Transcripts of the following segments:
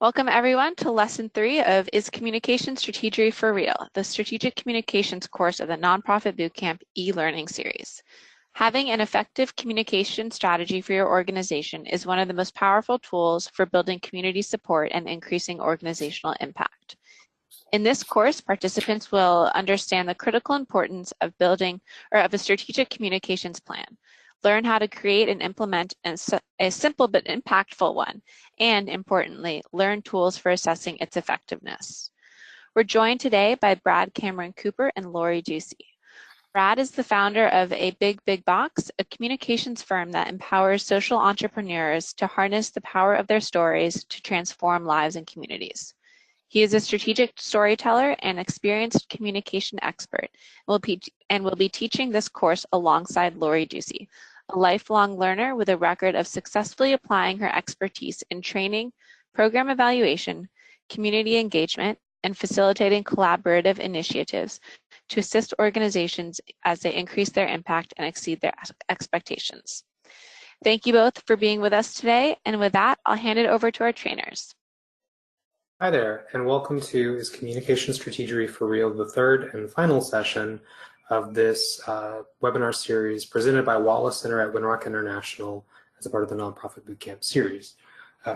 Welcome everyone to Lesson 3 of Is Communication Strategery for Real, the Strategic Communications course of the Nonprofit Bootcamp e-learning series. Having an effective communication strategy for your organization is one of the most powerful tools for building community support and increasing organizational impact. In this course, participants will understand the critical importance of building of a strategic communications plan, learn how to create and implement a simple but impactful one, and importantly, learn tools for assessing its effectiveness. We're joined today by Brad Cameron Cooper and Lori Ducey. Brad is the founder of A Big Box, a communications firm that empowers social entrepreneurs to harness the power of their stories to transform lives and communities. He is a strategic storyteller and experienced communication expert and will be teaching this course alongside Lori Ducey, a lifelong learner with a record of successfully applying her expertise in training, program evaluation, community engagement, and facilitating collaborative initiatives to assist organizations as they increase their impact and exceed their expectations. Thank you both for being with us today, and with that, I'll hand it over to our trainers. Hi there, and welcome to Is Communication Strategery for Real, the third and final session of this webinar series presented by Wallace Center at Winrock International as a part of the Nonprofit Bootcamp series.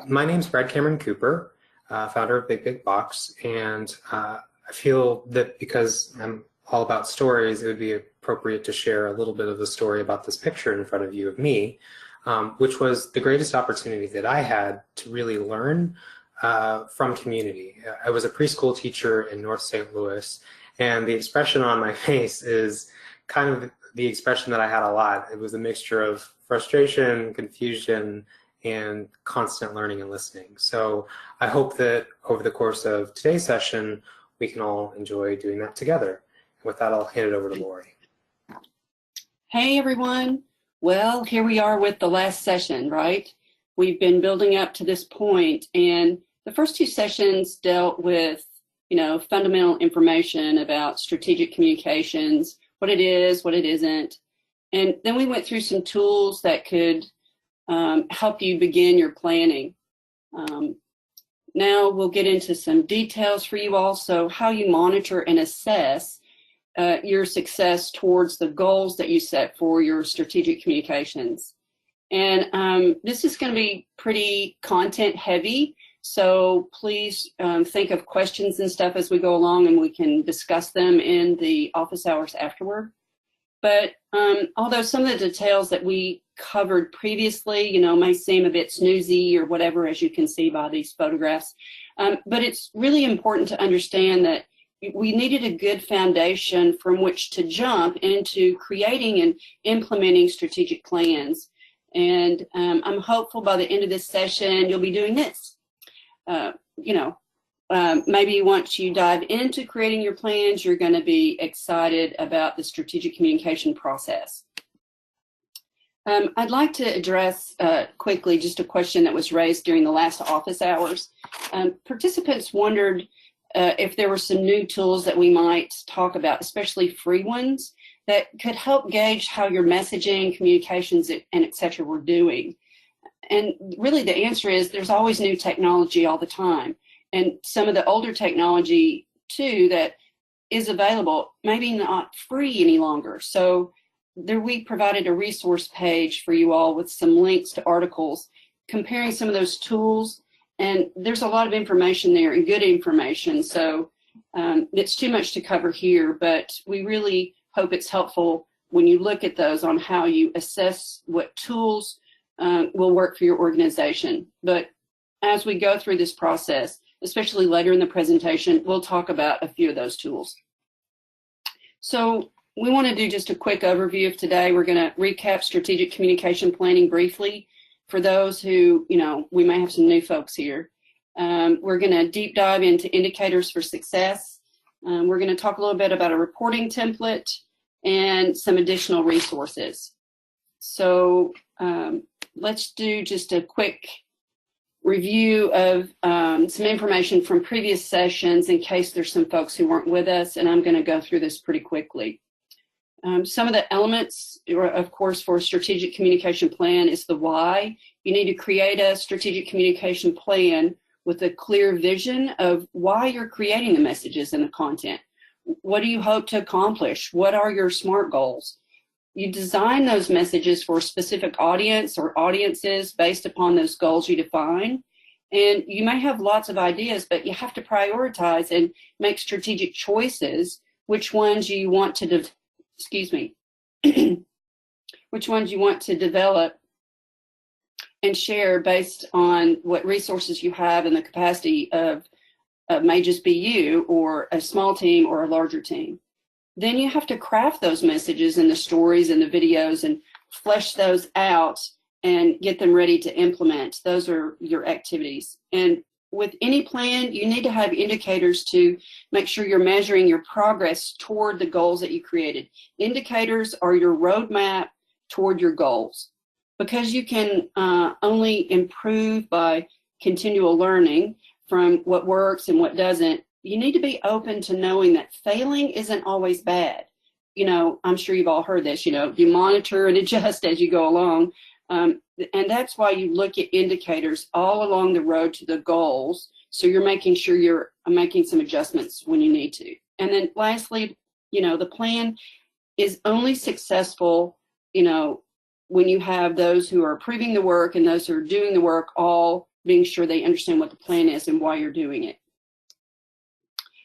My name is Brad Cameron Cooper, founder of Big Box, and I feel that because I'm all about stories, it would be appropriate to share a little bit of the story about this picture in front of you of me, which was the greatest opportunity that I had to really learn from community. I was a preschool teacher in North St. Louis, and the expression on my face is kind of the expression that I had a lot. It was a mixture of frustration, confusion, and constant learning and listening. So I hope that over the course of today's session, we can all enjoy doing that together. And with that, I'll hand it over to Lori. Hey, everyone. Well, here we are with the last session, right? We've been building up to this point, and the first two sessions dealt with, fundamental information about strategic communications, what it is, what it isn't. And then we went through some tools that could help you begin your planning. Now we'll get into some details for you all, so how you monitor and assess your success towards the goals that you set for your strategic communications. And this is going to be pretty content heavy, so please think of questions and stuff as we go along, and we can discuss them in the office hours afterward. But although some of the details that we covered previously, may seem a bit snoozy or whatever, as you can see by these photographs, but it's really important to understand that we needed a good foundation from which to jump into creating and implementing strategic plans. And I'm hopeful by the end of this session, you'll be doing this. Maybe once you dive into creating your plans, you're going to be excited about the strategic communication process. I'd like to address quickly just a question that was raised during the last office hours. Participants wondered if there were some new tools that we might talk about, especially free ones, that could help gauge how your messaging, communications, and et cetera were doing. And really the answer is there's always new technology all the time. And some of the older technology too that is available, maybe not free any longer. So there we provided a resource page for you all with some links to articles comparing some of those tools. And there's a lot of information there and good information. So it's too much to cover here, but we really hope it's helpful when you look at those on how you assess what tools will work for your organization. But as we go through this process, especially later in the presentation, we'll talk about a few of those tools. So we want to do just a quick overview of today. We're going to recap strategic communication planning briefly for those who, we may have some new folks here. We're going to deep dive into indicators for success. We're going to talk a little bit about a reporting template and some additional resources. So let's do just a quick review of some information from previous sessions in case there's some folks who weren't with us, and I'm going to go through this pretty quickly. Some of the elements, of course, for a strategic communication plan is the why. You need to create a strategic communication plan with a clear vision of why you're creating the messages and the content. What do you hope to accomplish? What are your SMART goals? You design those messages for a specific audience or audiences based upon those goals you define. And you may have lots of ideas, but you have to prioritize and make strategic choices which ones you want to, which ones you want to develop and share based on what resources you have and the capacity of may just be you or a small team or a larger team. Then you have to craft those messages and the stories and the videos and flesh those out and get them ready to implement. Those are your activities. And with any plan, you need to have indicators to make sure you're measuring your progress toward the goals that you created. Indicators are your roadmap toward your goals, because you can only improve by continual learning from what works and what doesn't. You need to be open to knowing that failing isn't always bad. You know, I'm sure you've all heard this, you know, you monitor and adjust as you go along. And that's why you look at indicators all along the road to the goals. So you're making sure you're making some adjustments when you need to. And then lastly, you know, the plan is only successful, you know, when you have those who are approving the work and those who are doing the work all being sure they understand what the plan is and why you're doing it.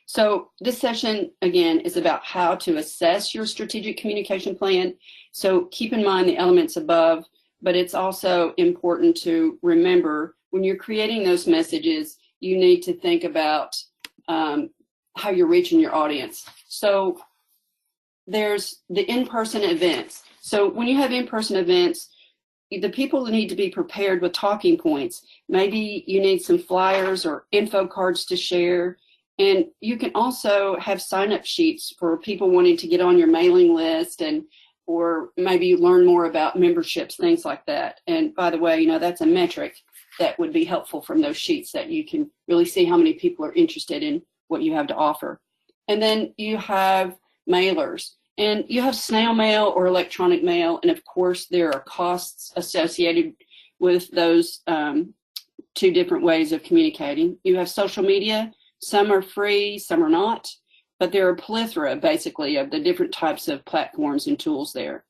So this session, again, is about how to assess your strategic communication plan. So keep in mind the elements above, but it's also important to remember when you're creating those messages, you need to think about how you're reaching your audience. So there's the in-person events. So when you have in-person events, the people need to be prepared with talking points. Maybe you need some flyers or info cards to share. And you can also have sign-up sheets for people wanting to get on your mailing list and or maybe learn more about memberships, things like that. And by the way, you know, that's a metric that would be helpful from those sheets that you can really see how many people are interested in what you have to offer. And then you have mailers. And you have snail mail or electronic mail. And of course, there are costs associated with those two different ways of communicating. You have social media. Some are free, some are not. But there are a plethora, basically, of the different types of platforms and tools there.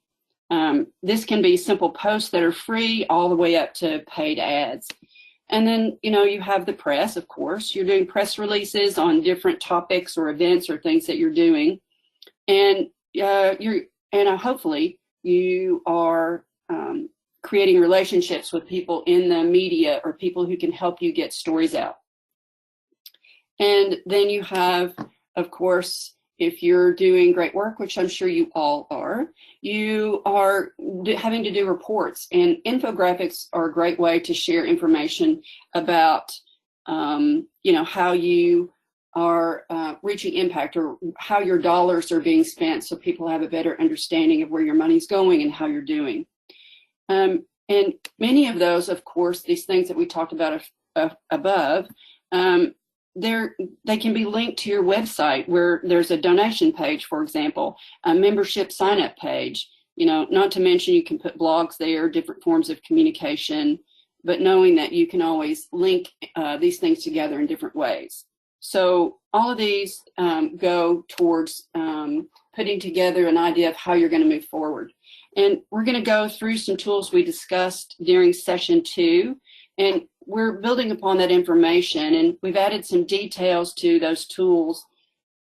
This can be simple posts that are free all the way up to paid ads. And then, you know, you have the press, of course. You're doing press releases on different topics or events or things that you're doing. And hopefully you are creating relationships with people in the media or people who can help you get stories out. And then you have, of course, if you're doing great work, which I'm sure you all are, you are having to do reports, and infographics are a great way to share information about, you know, how you are reaching impact or how your dollars are being spent, so people have a better understanding of where your money's going and how you're doing. And many of those, of course, these things that we talked about above, they can be linked to your website where there's a donation page, for example, a membership sign-up page. You know, not to mention you can put blogs there, different forms of communication, but knowing that you can always link these things together in different ways. So all of these go towards putting together an idea of how you're going to move forward. And we're going to go through some tools we discussed during session 2, and we're building upon that information, and we've added some details to those tools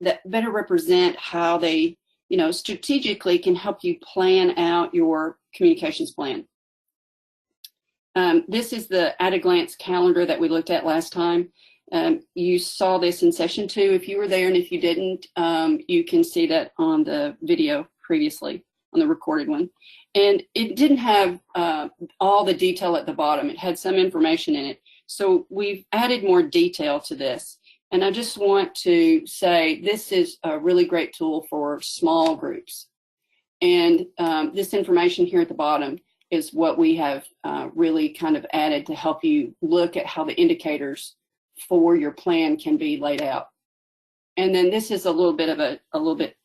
that better represent how they, you know, strategically can help you plan out your communications plan. This is the at-a-glance calendar that we looked at last time. You saw this in session 2 if you were there, and if you didn't, you can see that on the video previously, on the recorded one. And it didn't have all the detail at the bottom. It had some information in it. So we've added more detail to this. And I just want to say this is a really great tool for small groups. And this information here at the bottom is what we have really kind of added to help you look at how the indicators for your plan can be laid out. And then this is a little bit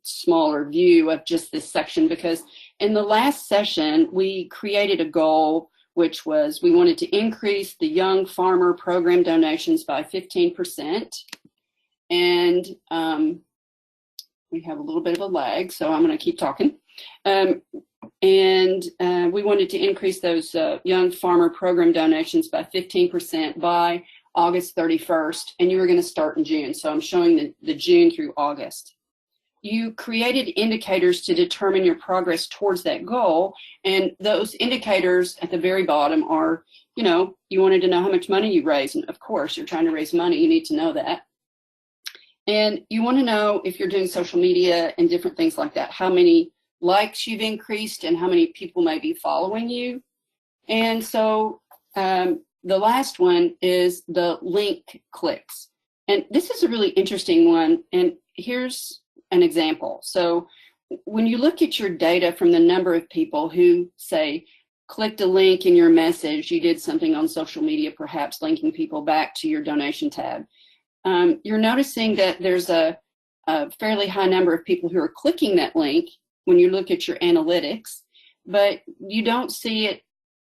smaller view of just this section, because in the last session we created a goal which was we wanted to increase the Young Farmer Program donations by 15%. And we have a little bit of a lag, so I'm going to keep talking. We wanted to increase those Young Farmer Program donations by 15% by August 31st, and you were going to start in June. So I'm showing the June through August. You created indicators to determine your progress towards that goal, and those indicators at the very bottom are, you know, you wanted to know how much money you raised, and of course, you're trying to raise money, you need to know that. And you want to know if you're doing social media and different things like that, how many likes you've increased and how many people may be following you. And so the last one is the link clicks. And this is a really interesting one. And here's an example. So when you look at your data from the number of people who say, clicked a link in your message, you did something on social media, perhaps linking people back to your donation tab. You're noticing that there's a fairly high number of people who are clicking that link when you look at your analytics, but you don't see it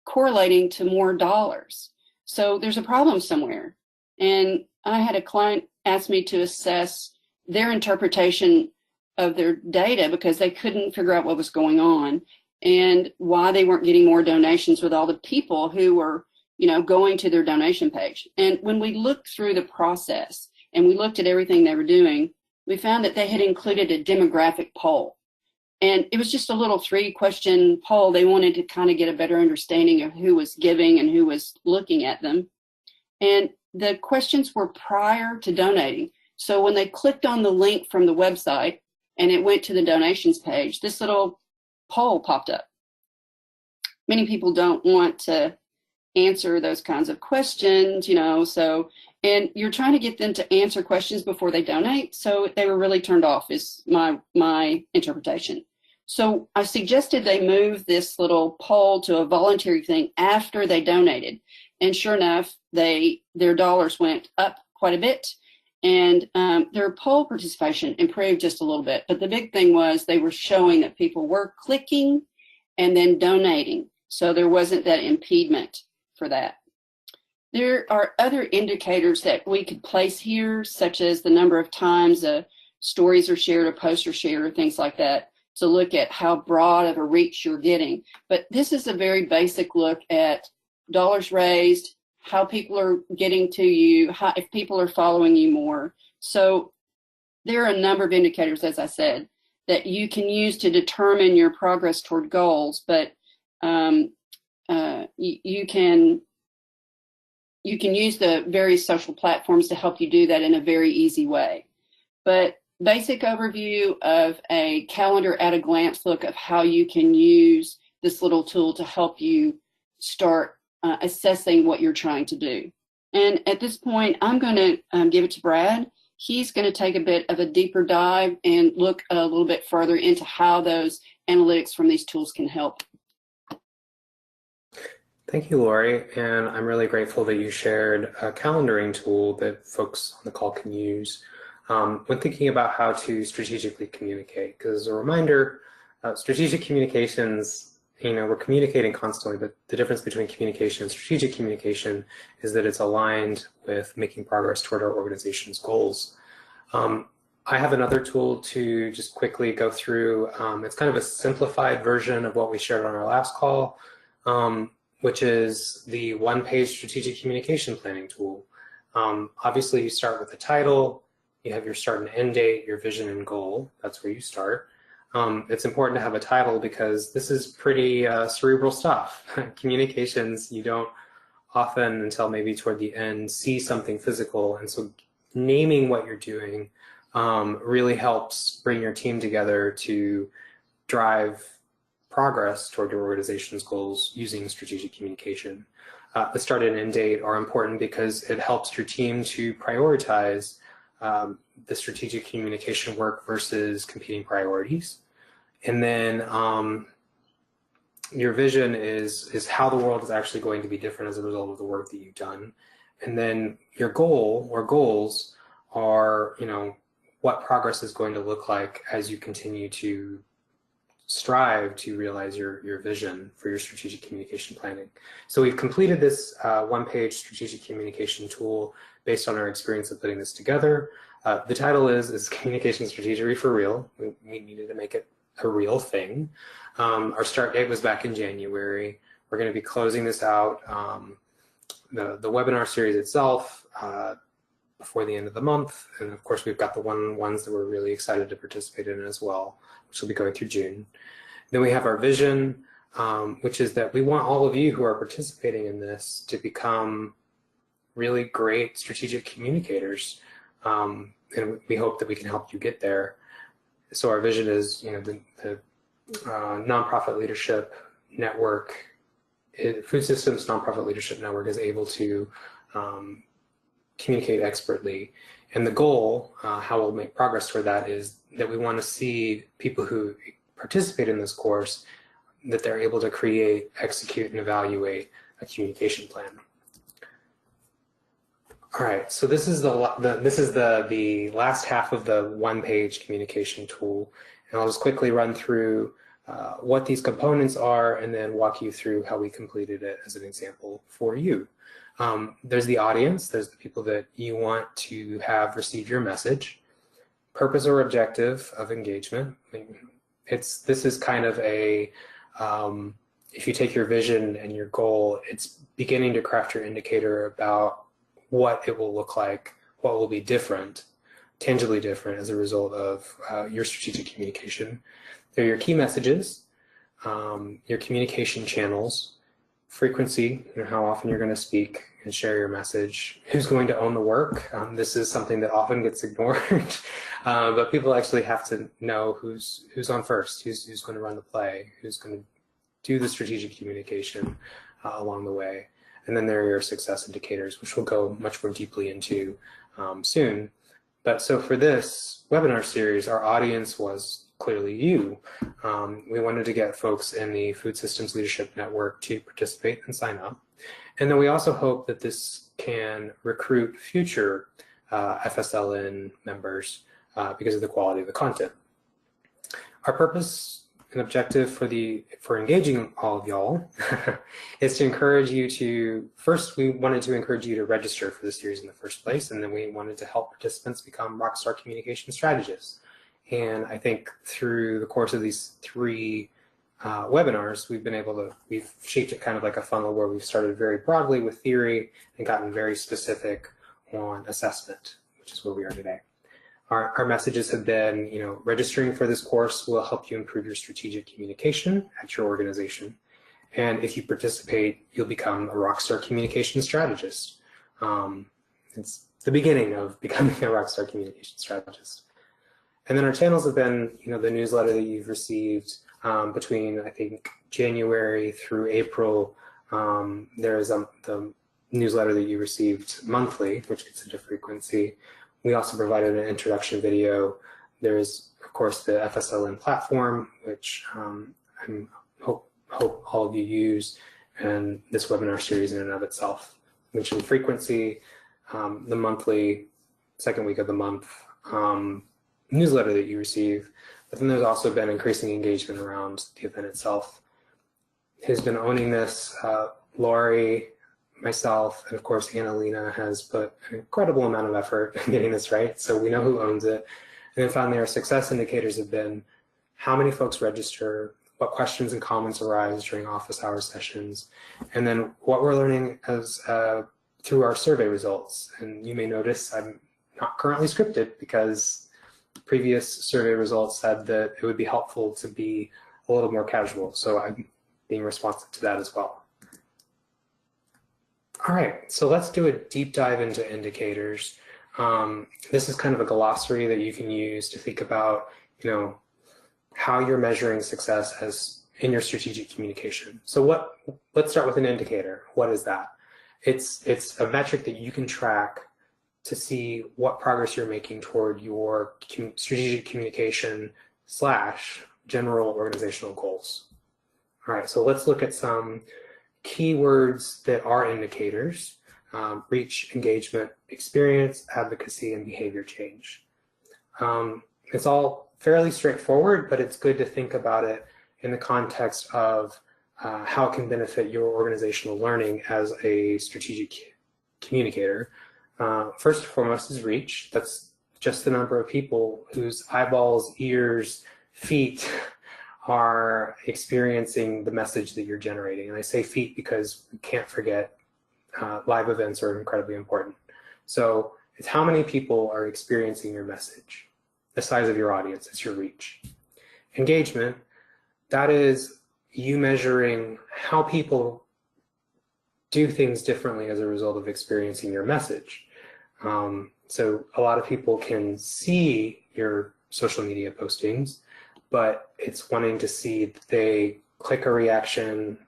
correlating to more dollars. So there's a problem somewhere. And I had a client ask me to assess their interpretation of their data because they couldn't figure out what was going on and why they weren't getting more donations with all the people who were, you know, going to their donation page. And when we looked through the process and we looked at everything they were doing, we found that they had included a demographic poll. And it was just a little 3-question poll. They wanted to kind of get a better understanding of who was giving and who was looking at them. And the questions were prior to donating. So when they clicked on the link from the website and it went to the donations page, this little poll popped up. Many people don't want to answer those kinds of questions, you know, so, and you're trying to get them to answer questions before they donate, so they were really turned off is my interpretation. So I suggested they move this little poll to a voluntary thing after they donated, and sure enough, their dollars went up quite a bit, and their poll participation improved just a little bit, but the big thing was they were showing that people were clicking and then donating, so there wasn't that impediment for that. There are other indicators that we could place here, such as the number of times stories are shared or posts are shared or things like that, to look at how broad of a reach you're getting. But this is a very basic look at dollars raised, how people are getting to you, if people are following you more. So there are a number of indicators, as I said, that you can use to determine your progress toward goals, but you can use the various social platforms to help you do that in a very easy way. But basic overview of a calendar at a glance look of how you can use this little tool to help you start assessing what you're trying to do. And at this point, I'm going to give it to Brad. He's going to take a bit of a deeper dive and look a little bit further into how those analytics from these tools can help. Thank you, Lori, and I'm really grateful that you shared a calendaring tool that folks on the call can use when thinking about how to strategically communicate. Because as a reminder, strategic communications, you know, we're communicating constantly, but the difference between communication and strategic communication is that it's aligned with making progress toward our organization's goals. I have another tool to just quickly go through. It's kind of a simplified version of what we shared on our last call, which is the one-page strategic communication planning tool. Obviously, you start with the title, you have your start and end date, your vision and goal. That's where you start. It's important to have a title because this is pretty cerebral stuff. Communications, you don't often until maybe toward the end see something physical, and so naming what you're doing really helps bring your team together to drive progress toward your organization's goals using strategic communication. The start and end date are important because it helps your team to prioritize the strategic communication work versus competing priorities. And then your vision is how the world is actually going to be different as a result of the work that you've done. And then your goal or goals are, you know, what progress is going to look like as you continue to strive to realize your vision for your strategic communication planning. So we've completed this one-page strategic communication tool based on our experience of putting this together. The title is Communication Strategery for Real. We needed to make it a real thing. Our start date was back in January. We're going to be closing this out, the webinar series itself, before the end of the month. And of course, we've got the ones that we're really excited to participate in as well, which will be going through June. Then we have our vision, which is that we want all of you who are participating in this to become really great strategic communicators. And we hope that we can help you get there. So our vision is, the nonprofit leadership network, Food Systems Nonprofit Leadership Network is able to communicate expertly. And the goal, how we'll make progress toward that, is that we want to see people who participate in this course, that they're able to create, execute, and evaluate a communication plan. All right, so this is the last half of the one-page communication tool, and I'll just quickly run through what these components are, and then walk you through how we completed it as an example for you. There's the audience, there's the people that you want to have receive your message. Purpose or objective of engagement. This is kind of a, if you take your vision and your goal, it's beginning to craft your indicator about what it will look like, what will be different, tangibly different as a result of your strategic communication. They're your key messages, your communication channels, frequency, how often you're going to speak and share your message, who's going to own the work. This is something that often gets ignored, but people actually have to know who's on first, who's going to run the play, who's going to do the strategic communication along the way. And then there are your success indicators, which we'll go much more deeply into soon. But so for this webinar series, our audience was clearly you. We wanted to get folks in the Food Systems Leadership Network to participate and sign up. And then we also hope that this can recruit future FSLN members because of the quality of the content. Our purpose and objective for engaging all of y'all is to encourage you to, first we wanted to encourage you to register for the series in the first place, and then we wanted to help participants become rockstar communication strategists. And I think through the course of these 3 webinars, we've shaped it kind of like a funnel where we've started very broadly with theory and gotten very specific on assessment, which is where we are today. Our messages have been, registering for this course will help you improve your strategic communication at your organization. And if you participate, you'll become a rockstar communication strategist. It's the beginning of becoming a rockstar communication strategist. And then our channels have been, the newsletter that you've received between, I think, January through April. There's the newsletter that you received monthly, which gets into frequency. We also provided an introduction video. There's, of course, the FSLN platform, which I hope all of you use, and this webinar series in and of itself. I mentioned frequency, the monthly, second week of the month newsletter that you receive, but then there's also been increasing engagement around the event itself. Who's been owning this? Laurie, myself, and of course Annalena has put an incredible amount of effort in getting this right, so we know who owns it. And then finally, our success indicators have been how many folks register, what questions and comments arise during office hour sessions, and then what we're learning as through our survey results. And you may notice I'm not currently scripted because previous survey results said that it would be helpful to be a little more casual, so I'm being responsive to that as well. All right, so let's do a deep dive into indicators. This is kind of a glossary that you can use to think about, how you're measuring success as in your strategic communication. So let's start with an indicator. What is that? It's a metric that you can track to see what progress you're making toward your strategic communication / general organizational goals. All right, so let's look at some keywords that are indicators: reach, engagement, experience, advocacy, and behavior change. It's all fairly straightforward, but it's good to think about it in the context of how it can benefit your organizational learning as a strategic communicator. First and foremost is reach. That's just the number of people whose eyeballs, ears, feet are experiencing the message that you're generating. And I say feet because we can't forget live events are incredibly important. So it's how many people are experiencing your message. The size of your audience, it's your reach. Engagement, that is you measuring how people do things differently as a result of experiencing your message. So a lot of people can see your social media postings, but it's wanting to see that they click a reaction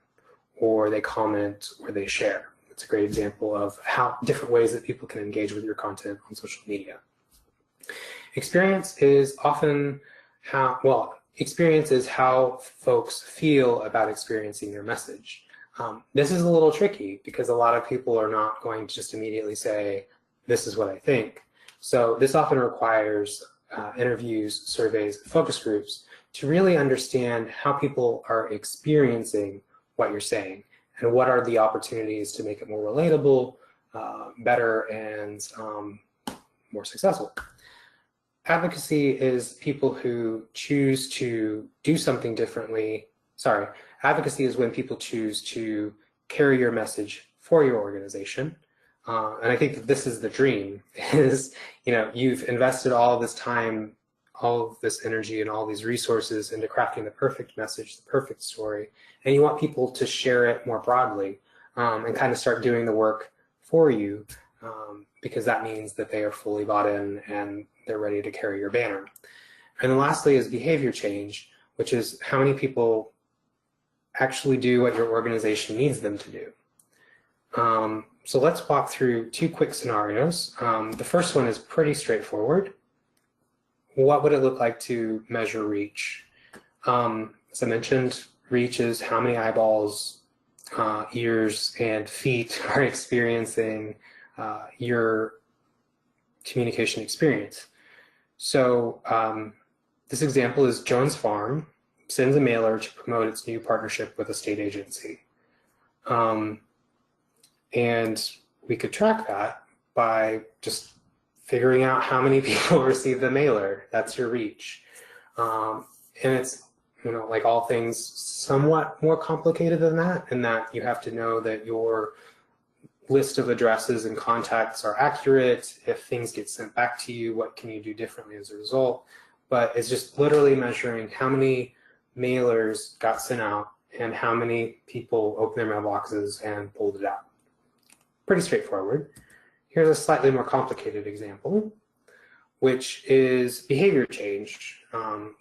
or they comment or they share. It's a great example of how different ways that people can engage with your content on social media. Experience is often experience is how folks feel about experiencing your message. This is a little tricky because a lot of people are not going to just immediately say, this is what I think. So this often requires interviews, surveys, focus groups to really understand how people are experiencing what you're saying and what are the opportunities to make it more relatable, better, and more successful. Advocacy is people who choose to do something differently. Sorry, advocacy is when people choose to carry your message for your organization. And I think that this is the dream, is, you've invested all this time, all of this energy and all these resources into crafting the perfect message, the perfect story, and you want people to share it more broadly and kind of start doing the work for you because that means that they are fully bought in and they're ready to carry your banner. And then lastly is behavior change, which is how many people actually do what your organization needs them to do. So let's walk through two quick scenarios. The first one is pretty straightforward. What would it look like to measure reach? As I mentioned, reach is how many eyeballs, ears, and feet are experiencing your communication experience. So this example is Jones Farm sends a mailer to promote its new partnership with a state agency. And we could track that by just figuring out how many people receive the mailer. That's your reach. And it's, like all things, somewhat more complicated than that, in that you have to know that your list of addresses and contacts are accurate. If things get sent back to you, what can you do differently as a result? But it's just literally measuring how many mailers got sent out and how many people opened their mailboxes and pulled it out. Pretty straightforward. Here's a slightly more complicated example, which is behavior change,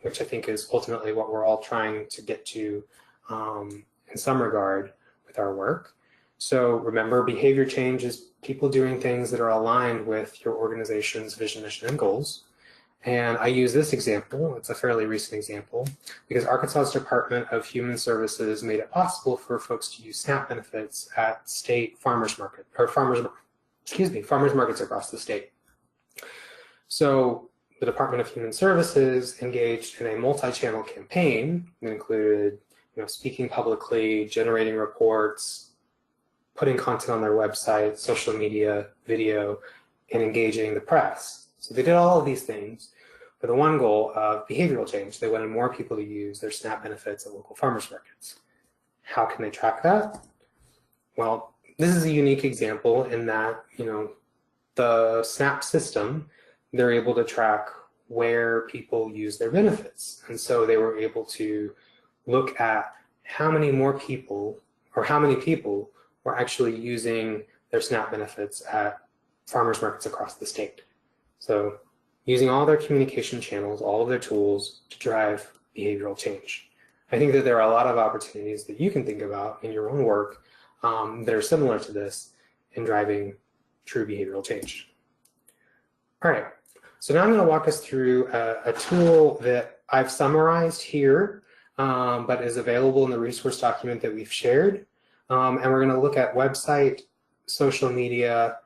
which I think is ultimately what we're all trying to get to in some regard with our work. So remember, behavior change is people doing things that are aligned with your organization's vision, mission, and goals. And I use this example, it's a fairly recent example, because Arkansas's Department of Human Services made it possible for folks to use SNAP benefits at state farmers markets across the state. So the Department of Human Services engaged in a multi-channel campaign that included, speaking publicly, generating reports, putting content on their website, social media, video, and engaging the press. So they did all of these things with the one goal of behavioral change. They wanted more people to use their SNAP benefits at local farmers markets. How can they track that? Well, this is a unique example in that, the SNAP system, they're able to track where people use their benefits. And so they were able to look at how many people were actually using their SNAP benefits at farmers markets across the state. So using all their communication channels, all of their tools to drive behavioral change. I think that there are a lot of opportunities that you can think about in your own work that are similar to this in driving true behavioral change. All right, so now I'm going to walk us through a tool that I've summarized here, but is available in the resource document that we've shared. And we're going to look at website, social media,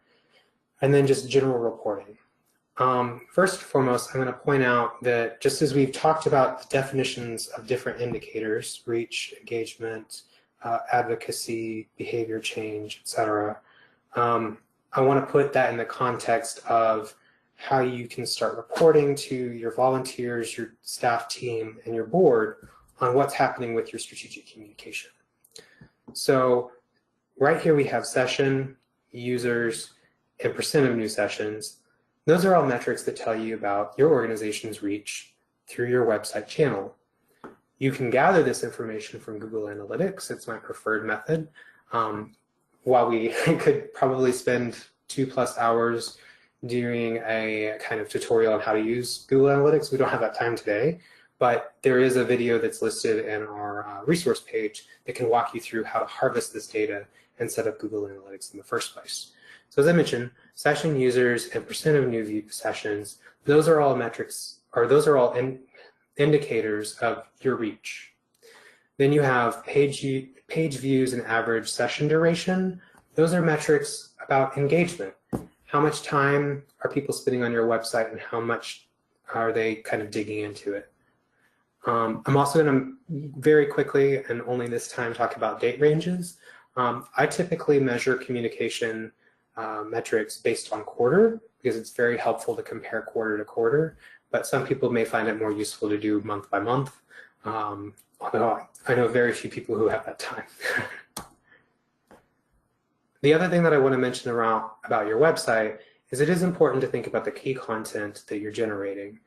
and then just general reporting. First and foremost, I'm going to point out that just as we've talked about the definitions of different indicators, reach, engagement, advocacy, behavior change, etc., I want to put that in the context of how you can start reporting to your volunteers, your staff team, and your board on what's happening with your strategic communication. So right here we have session, users, and percent of new sessions. Those are all metrics that tell you about your organization's reach through your website channel. You can gather this information from Google Analytics. It's my preferred method. While we could probably spend 2+ hours doing a kind of tutorial on how to use Google Analytics, we don't have that time today, but there is a video that's listed in our resource page that can walk you through how to harvest this data and set up Google Analytics in the first place. So as I mentioned, session users and percent of new view sessions, those are all metrics, or those are all indicators of your reach. Then you have page views and average session duration. Those are metrics about engagement. How much time are people spending on your website and how much are they kind of digging into it? I'm also going to very quickly, and only this time, talk about date ranges. I typically measure communication metrics based on quarter because it's very helpful to compare quarter to quarter, but some people may find it more useful to do month by month, although I know very few people who have that time. The other thing that I want to mention about your website is it is important to think about the key content that you're generating.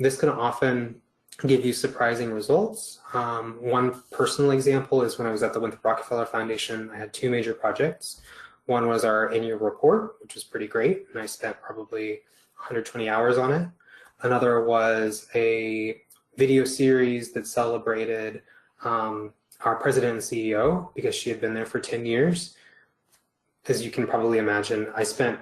This can often give you surprising results. One personal example is when I was at the Winthrop Rockefeller Foundation, I had 2 major projects. One was our annual report, which was pretty great, and I spent probably 120 hours on it. Another was a video series that celebrated our president and CEO because she had been there for 10 years. As you can probably imagine, I spent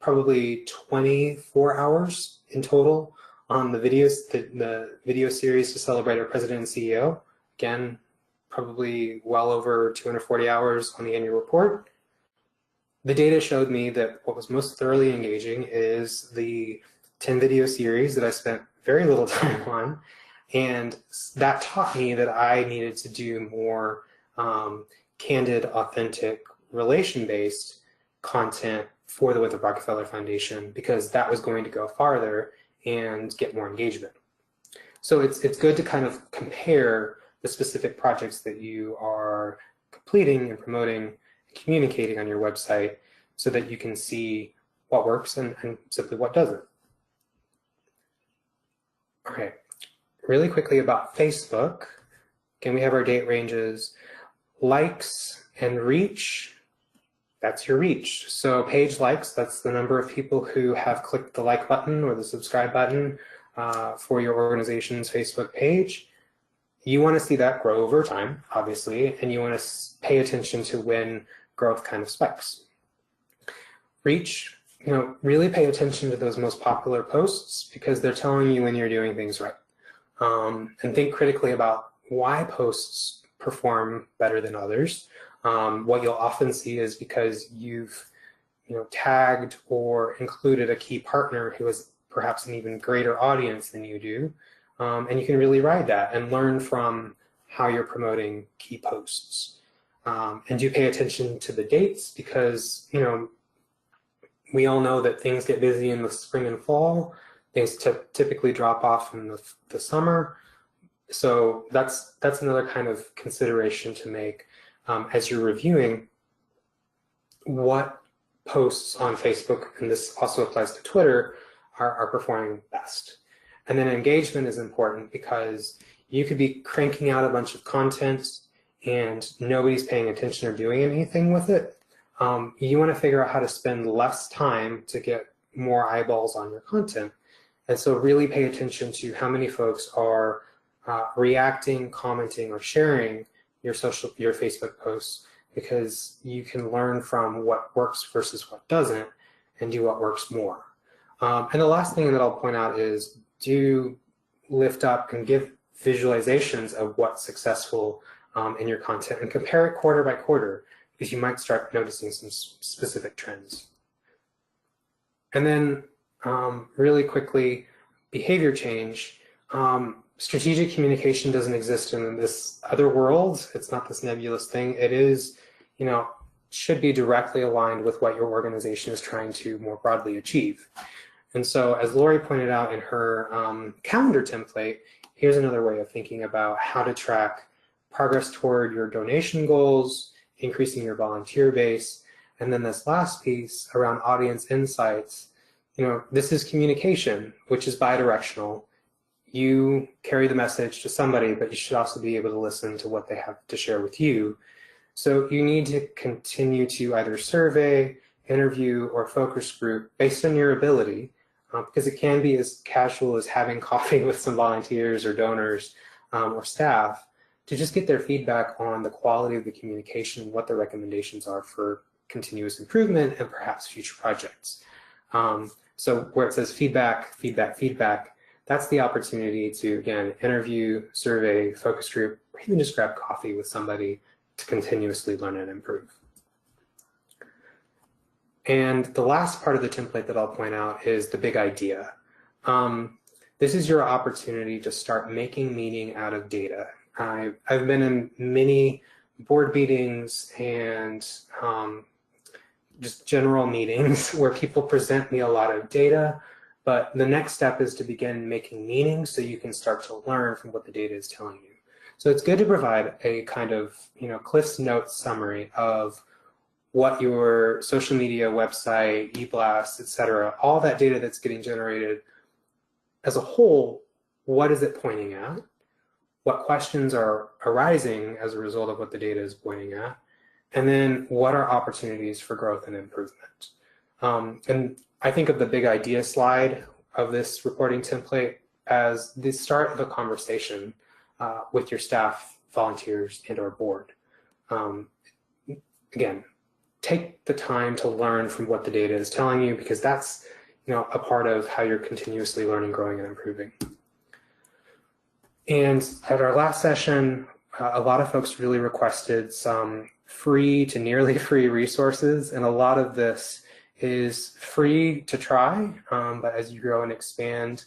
probably 24 hours in total on the video series to celebrate our president and CEO. Again, probably well over 240 hours on the annual report. The data showed me that what was most thoroughly engaging is the 10 video series that I spent very little time on, and that taught me that I needed to do more candid, authentic, relation-based content for the Winthrop Rockefeller Foundation because that was going to go farther and get more engagement. So it's good to kind of compare the specific projects that you are completing and promoting and communicating on your website so that you can see what works and simply what doesn't. Okay, really quickly about Facebook. Again, we have our date ranges. Likes and reach, that's your reach. So page likes, that's the number of people who have clicked the like button or the subscribe button for your organization's Facebook page. You want to see that grow over time, obviously, and you want to pay attention to when growth kind of spikes. Reach, really pay attention to those most popular posts because they're telling you when you're doing things right. And think critically about why posts perform better than others. What you'll often see is because you've tagged or included a key partner who has perhaps an even greater audience than you do, and you can really ride that and learn from how you're promoting key posts. And do pay attention to the dates because we all know that things get busy in the spring and fall. Things typically drop off in the summer. So that's another kind of consideration to make as you're reviewing what posts on Facebook, and this also applies to Twitter, are performing best. And then engagement is important because you could be cranking out a bunch of content and nobody's paying attention or doing anything with it. You want to figure out how to spend less time to get more eyeballs on your content. And so really pay attention to how many folks are reacting, commenting, or sharing your Facebook posts, because you can learn from what works versus what doesn't and do what works more. And the last thing that I'll point out is do lift up and give visualizations of what's successful in your content and compare it quarter by quarter, because you might start noticing some specific trends. And then really quickly, behavior change. Strategic communication doesn't exist in this other world. It's not this nebulous thing. It is, should be directly aligned with what your organization is trying to more broadly achieve. And so, as Lori pointed out in her calendar template, here's another way of thinking about how to track progress toward your donation goals, increasing your volunteer base, and then this last piece around audience insights. This is communication, which is bidirectional. You carry the message to somebody, but you should also be able to listen to what they have to share with you. So you need to continue to either survey, interview, or focus group based on your ability, because it can be as casual as having coffee with some volunteers or donors or staff to just get their feedback on the quality of the communication, what the recommendations are for continuous improvement and perhaps future projects. So where it says feedback, feedback, feedback, that's the opportunity to, again, interview, survey, focus group, or even just grab coffee with somebody to continuously learn and improve. And the last part of the template that I'll point out is the big idea. This is your opportunity to start making meaning out of data. I've been in many board meetings and just general meetings where people present me a lot of data, but the next step is to begin making meaning so you can start to learn from what the data is telling you. So it's good to provide a kind of, Cliff's Notes summary of what your social media, website, e-blasts, etc., all that data that's getting generated as a whole, what is it pointing at? What questions are arising as a result of what the data is pointing at? And then what are opportunities for growth and improvement? And I think of the big idea slide of this reporting template as the start of a conversation with your staff, volunteers, and or board. Again, take the time to learn from what the data is telling you, because that's a part of how you're continuously learning, growing, and improving. And at our last session, a lot of folks really requested some free to nearly free resources, and a lot of this is free to try, but as you grow and expand,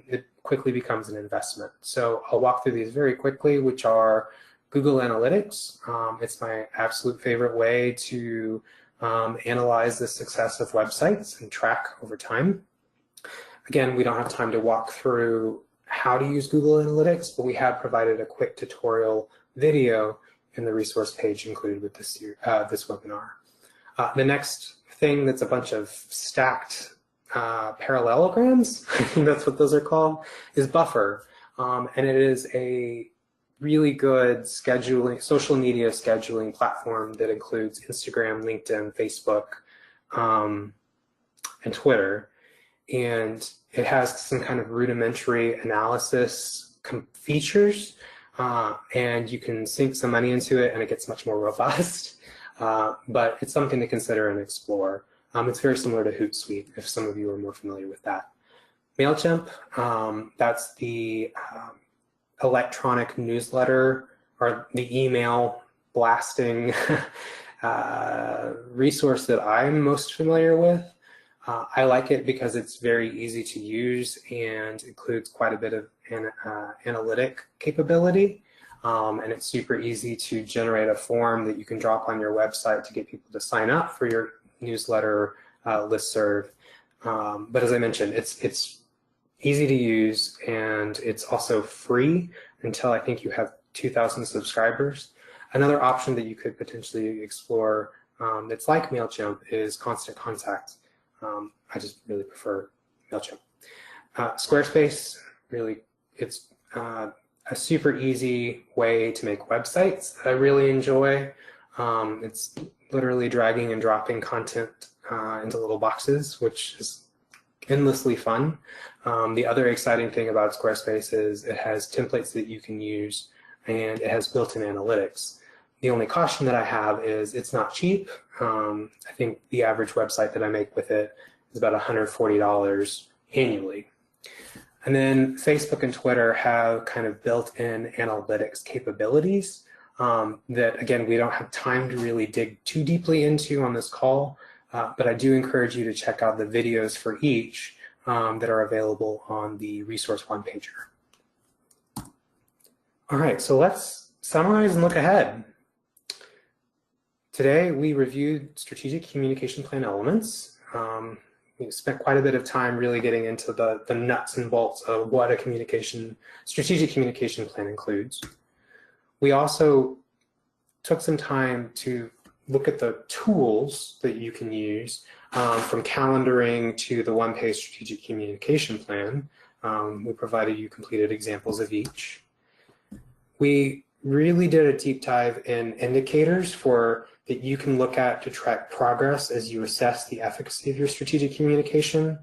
it quickly becomes an investment. So I'll walk through these very quickly, which are Google Analytics. It's my absolute favorite way to analyze the success of websites and track over time. Again, we don't have time to walk through how to use Google Analytics, but we have provided a quick tutorial video in the resource page included with this webinar. The next thing that's a bunch of stacked parallelograms, I think that's what those are called, is Buffer. And it is a really good scheduling, social media scheduling platform that includes Instagram, LinkedIn, Facebook, and Twitter. And it has some kind of rudimentary analysis features, and you can sink some money into it and it gets much more robust. But it's something to consider and explore. It's very similar to Hootsuite, if some of you are more familiar with that. MailChimp, that's the electronic newsletter or the email blasting resource that I'm most familiar with. I like it because it's very easy to use and includes quite a bit of analytic capability. And it's super easy to generate a form that you can drop on your website to get people to sign up for your newsletter listserv. But as I mentioned, it's easy to use, and it's also free until I think you have 2,000 subscribers. Another option that you could potentially explore that's like MailChimp is Constant Contact. I just really prefer MailChimp. Squarespace, really, it's a super easy way to make websites that I really enjoy. It's literally dragging and dropping content into little boxes, which is endlessly fun. The other exciting thing about Squarespace is it has templates that you can use, and it has built-in analytics. The only caution that I have is it's not cheap. I think the average website that I make with it is about $140 annually. And then Facebook and Twitter have kind of built-in analytics capabilities that, again, we don't have time to really dig too deeply into on this call, but I do encourage you to check out the videos for each that are available on the resource one-pager. All right, so let's summarize and look ahead. Today, we reviewed strategic communication plan elements. We spent quite a bit of time really getting into the nuts and bolts of what a strategic communication plan includes. We also took some time to look at the tools that you can use from calendaring to the one-page strategic communication plan. We provided you completed examples of each. We really did a deep dive in indicators that you can look at to track progress as you assess the efficacy of your strategic communication.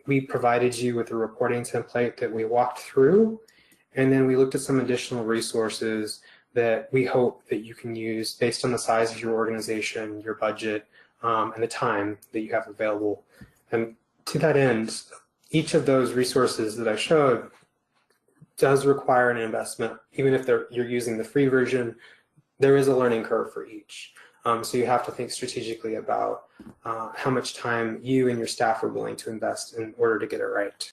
We provided you with a reporting template that we walked through, and then we looked at some additional resources that we hope that you can use based on the size of your organization, your budget, and the time that you have available. And to that end, each of those resources that I showed does require an investment. Even if you're using the free version, there is a learning curve for each. So you have to think strategically about how much time you and your staff are willing to invest in order to get it right.